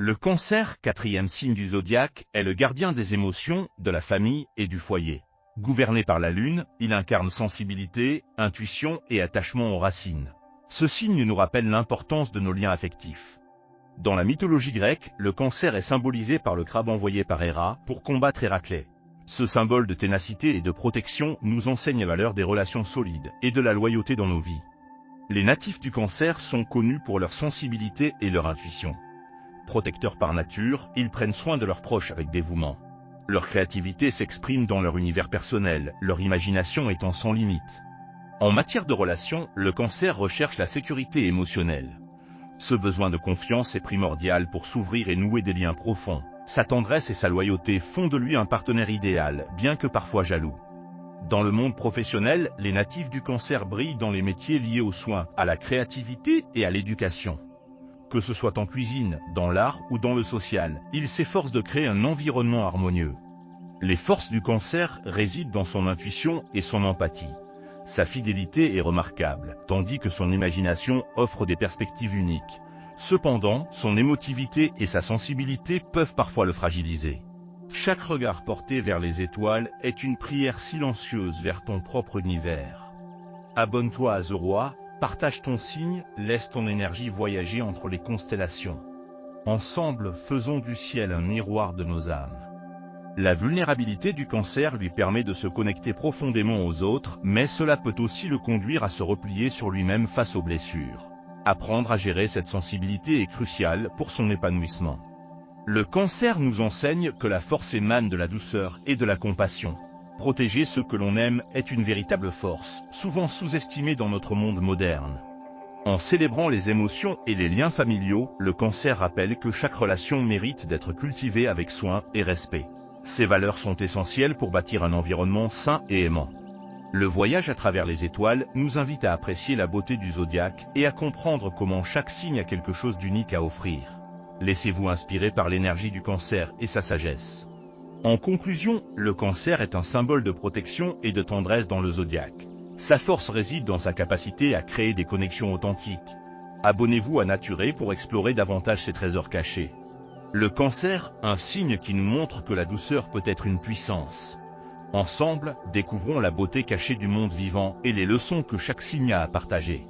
Le Cancer, quatrième signe du zodiaque, est le gardien des émotions, de la famille et du foyer. Gouverné par la Lune, il incarne sensibilité, intuition et attachement aux racines. Ce signe nous rappelle l'importance de nos liens affectifs. Dans la mythologie grecque, le Cancer est symbolisé par le crabe envoyé par Héra pour combattre Héraclès. Ce symbole de ténacité et de protection nous enseigne la valeur des relations solides et de la loyauté dans nos vies. Les natifs du Cancer sont connus pour leur sensibilité et leur intuition. Protecteurs par nature, ils prennent soin de leurs proches avec dévouement. Leur créativité s'exprime dans leur univers personnel, leur imagination étant sans limite. En matière de relations, le Cancer recherche la sécurité émotionnelle. Ce besoin de confiance est primordial pour s'ouvrir et nouer des liens profonds. Sa tendresse et sa loyauté font de lui un partenaire idéal, bien que parfois jaloux. Dans le monde professionnel, les natifs du Cancer brillent dans les métiers liés aux soins, à la créativité et à l'éducation. Que ce soit en cuisine, dans l'art ou dans le social, ils s'efforcent de créer un environnement harmonieux. Les forces du Cancer résident dans son intuition et son empathie. Sa fidélité est remarquable, tandis que son imagination offre des perspectives uniques. Cependant, son émotivité et sa sensibilité peuvent parfois le fragiliser. Chaque regard porté vers les étoiles est une prière silencieuse vers ton propre univers. Abonne-toi à The Roi, partage ton signe, laisse ton énergie voyager entre les constellations. Ensemble, faisons du ciel un miroir de nos âmes. La vulnérabilité du Cancer lui permet de se connecter profondément aux autres, mais cela peut aussi le conduire à se replier sur lui-même face aux blessures. Apprendre à gérer cette sensibilité est crucial pour son épanouissement. Le Cancer nous enseigne que la force émane de la douceur et de la compassion. Protéger ceux que l'on aime est une véritable force, souvent sous-estimée dans notre monde moderne. En célébrant les émotions et les liens familiaux, le Cancer rappelle que chaque relation mérite d'être cultivée avec soin et respect. Ces valeurs sont essentielles pour bâtir un environnement sain et aimant. Le voyage à travers les étoiles nous invite à apprécier la beauté du zodiaque et à comprendre comment chaque signe a quelque chose d'unique à offrir. Laissez-vous inspirer par l'énergie du Cancer et sa sagesse. En conclusion, le Cancer est un symbole de protection et de tendresse dans le zodiaque. Sa force réside dans sa capacité à créer des connexions authentiques. Abonnez-vous à Naturé pour explorer davantage ses trésors cachés. Le Cancer, un signe qui nous montre que la douceur peut être une puissance. Ensemble, découvrons la beauté cachée du monde vivant et les leçons que chaque signe a à partager.